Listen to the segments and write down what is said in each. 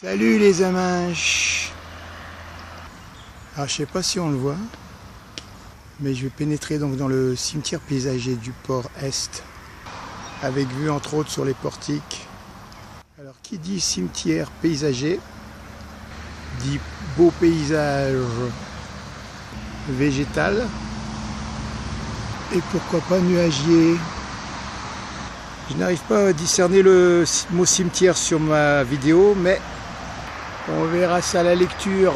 Salut les amanches. Alors je sais pas si on le voit, mais je vais pénétrer donc dans le cimetière paysager du port Est, avec vue entre autres sur les portiques. Alors qui dit cimetière paysager dit beau paysage végétal et pourquoi pas nuagier. Je n'arrive pas à discerner le mot cimetière sur ma vidéo, mais on verra ça à la lecture.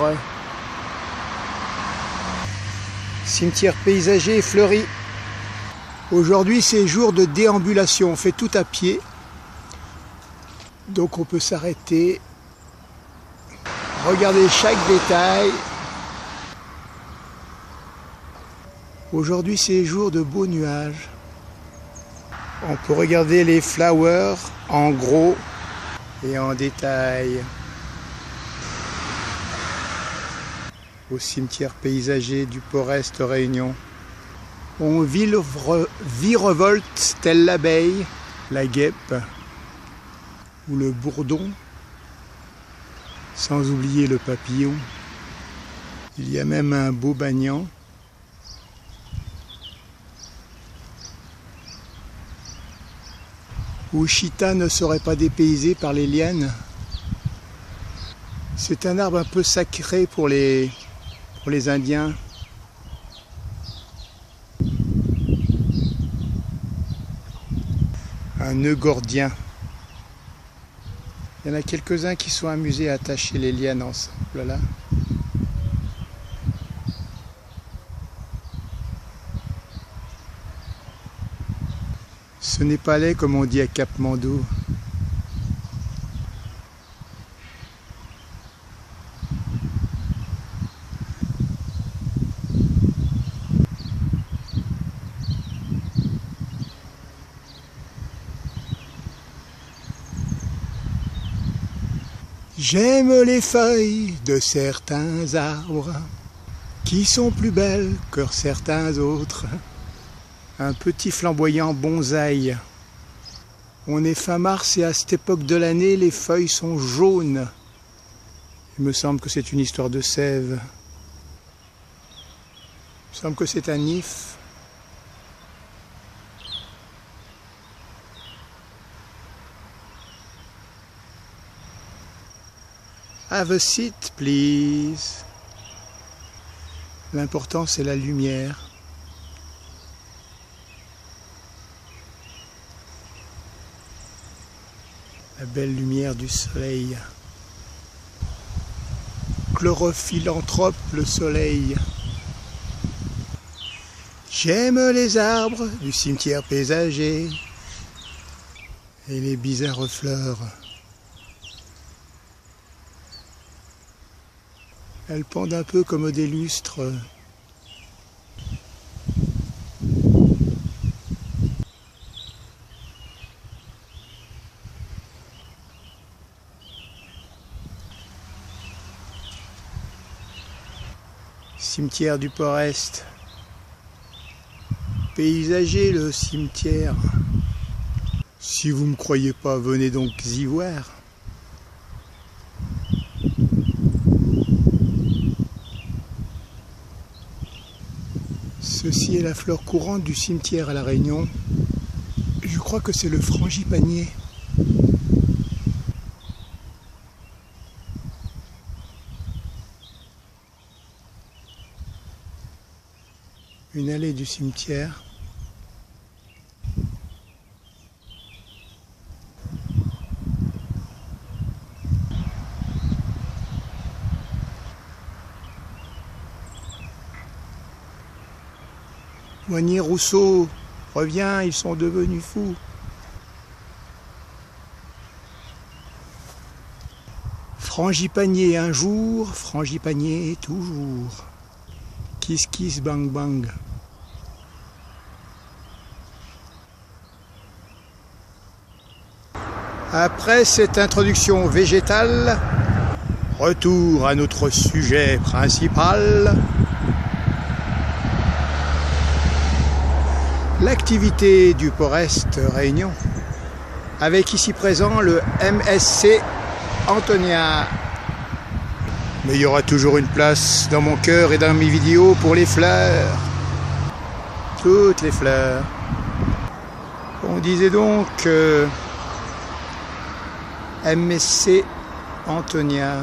Cimetière paysager fleuri. Aujourd'hui c'est jour de déambulation, on fait tout à pied. Donc on peut s'arrêter, regarder chaque détail. Aujourd'hui c'est jour de beaux nuages. On peut regarder les flowers en gros et en détail. Au cimetière paysager du port Est Réunion. On virevolte telle l'abeille, la guêpe ou le bourdon, sans oublier le papillon. Il y a même un beau bagnan. Ouchita ne serait pas dépaysé par les lianes. C'est un arbre un peu sacré pour les Indiens. Un nœud gordien. Il y en a quelques-uns qui sont amusés à attacher les lianes ensemble là. Ce n'est pas laid comme on dit à Cap-Mando. J'aime les feuilles de certains arbres qui sont plus belles que certains autres. Un petit flamboyant bonsaï. On est fin mars et à cette époque de l'année, les feuilles sont jaunes. Il me semble que c'est une histoire de sève. Il me semble que c'est un if. Have a seat, please. L'important, c'est la lumière. La belle lumière du soleil. Chlorophylanthrope, le soleil. J'aime les arbres du cimetière paysager et les bizarres fleurs. Elles pendent un peu comme des lustres. Cimetière du port Est. Paysager le cimetière. Si vous ne me croyez pas, venez donc y voir. Ceci est la fleur courante du cimetière à La Réunion. Je crois que c'est le frangipanier. Une allée du cimetière. Moigny-Rousseau, reviens, ils sont devenus fous. Frangipanier un jour, frangipanier toujours. Kiss kiss bang bang. Après cette introduction végétale, retour à notre sujet principal. L'activité du port Est Réunion, avec ici présent le MSC Antonia. Mais il y aura toujours une place dans mon cœur et dans mes vidéos pour les fleurs. Toutes les fleurs. On disait donc MSC Antonia.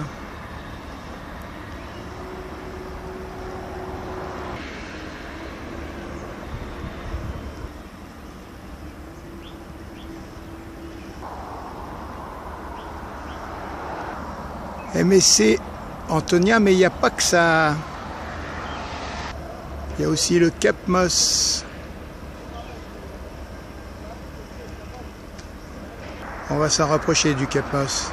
MSC Antonia, mais il n'y a pas que ça. Il y a aussi le Cap Moss. On va s'en rapprocher du Cap Moss.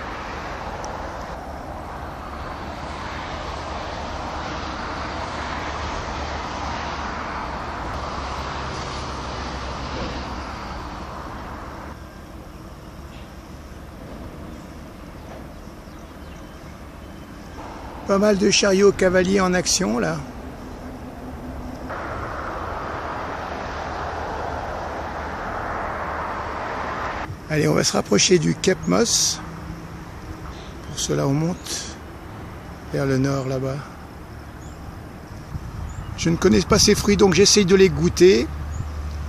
Pas mal de chariots cavaliers en action là. Allez, on va se rapprocher du Cap Moss. Pour cela, on monte vers le nord là-bas. Je ne connais pas ces fruits, donc j'essaye de les goûter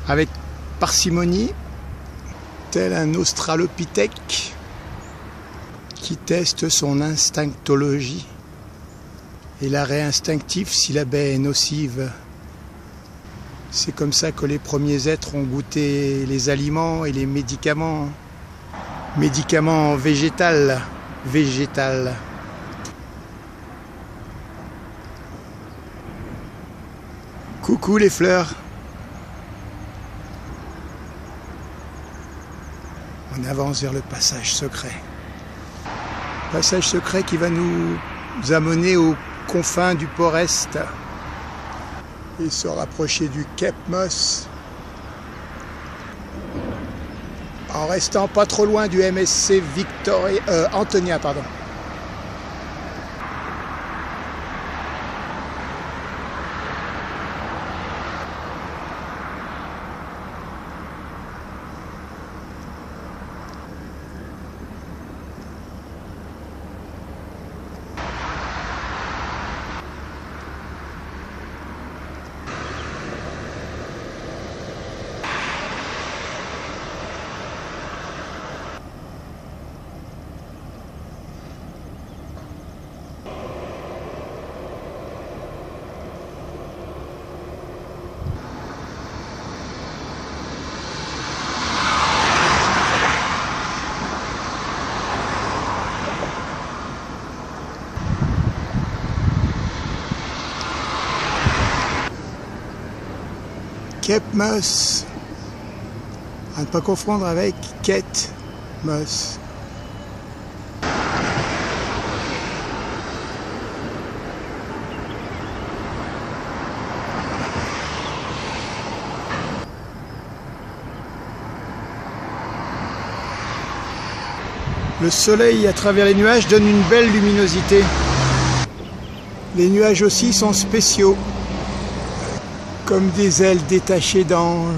avec parcimonie, tel un australopithèque qui teste son instinctologie et l'arrêt instinctif si la baie est nocive. C'est comme ça que les premiers êtres ont goûté les aliments et les médicaments. Médicaments végétaux. Coucou les fleurs. On avance vers le passage secret. Passage secret qui va nous amener aux confins du port Est et se rapprocher du Cap Moss en restant pas trop loin du MSC Antonia, pardon. Cap Moss, à ne pas confondre avec Kate Moss. Le soleil à travers les nuages donne une belle luminosité. Les nuages aussi sont spéciaux, comme des ailes détachées d'anges.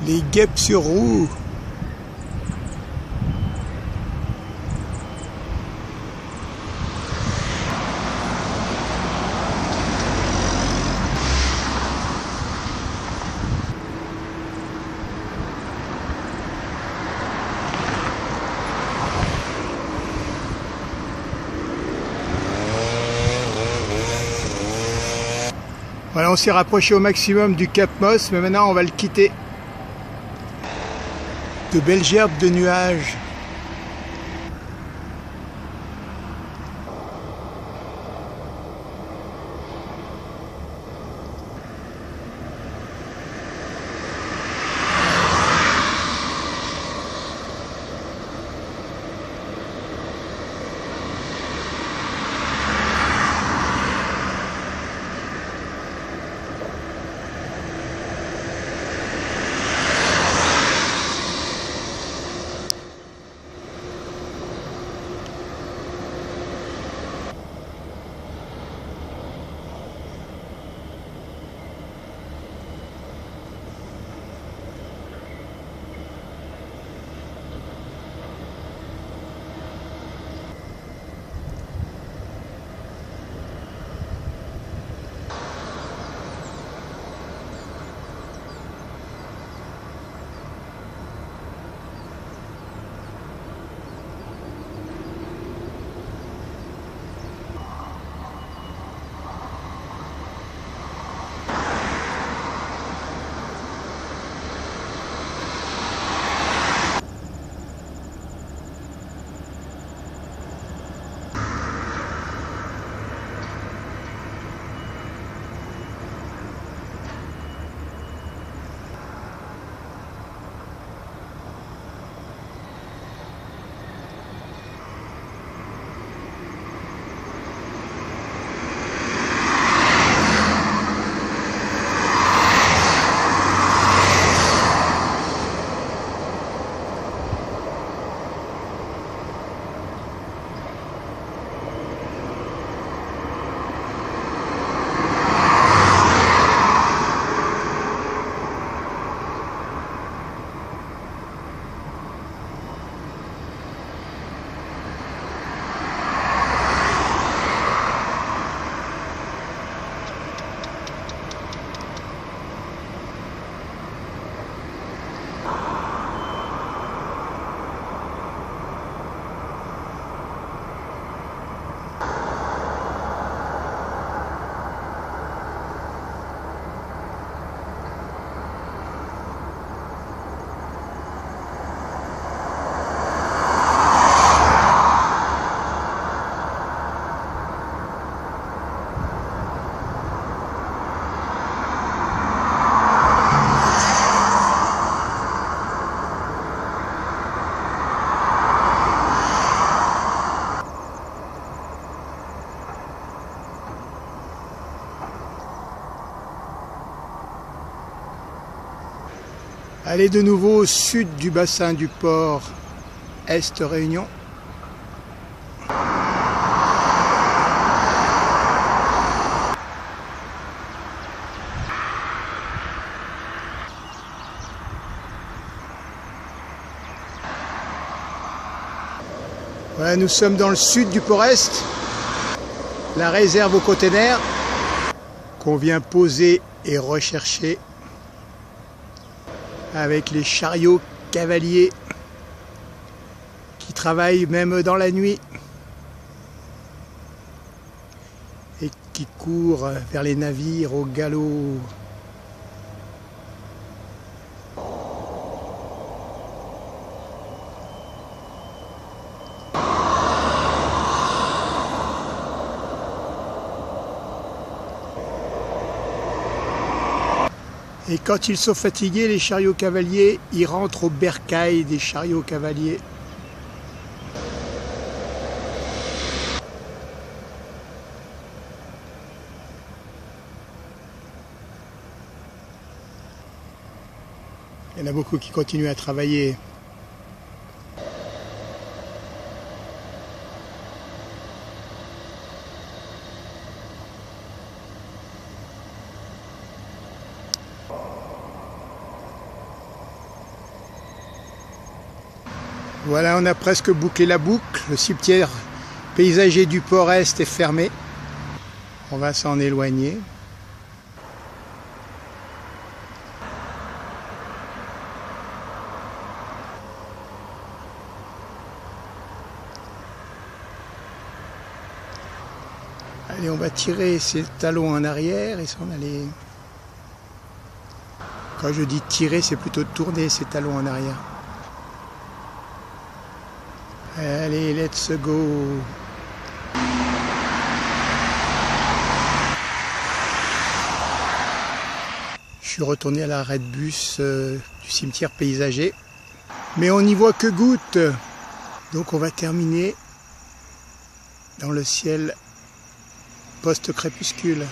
Les guêpes sur roues. Voilà, on s'est rapproché au maximum du Cap Moss, mais maintenant on va le quitter. De belles gerbes de nuages. Allez de nouveau au sud du bassin du port Est Réunion. Voilà, nous sommes dans le sud du port Est, la réserve aux containers qu'on vient poser et rechercher avec les chariots cavaliers qui travaillent même dans la nuit et qui courent vers les navires au galop. Et quand ils sont fatigués, les chariots cavaliers, ils rentrent au bercail des chariots cavaliers. Il y en a beaucoup qui continuent à travailler. Voilà, on a presque bouclé la boucle. Le cimetière paysager du port Est est fermé. On va s'en éloigner. Allez, on va tirer ses talons en arrière et s'en aller. Quand je dis tirer, c'est plutôt tourner ses talons en arrière. Allez, let's go! Je suis retourné à l'arrêt de bus du cimetière paysager. Mais on n'y voit que gouttes. Donc on va terminer dans le ciel post-crépuscule.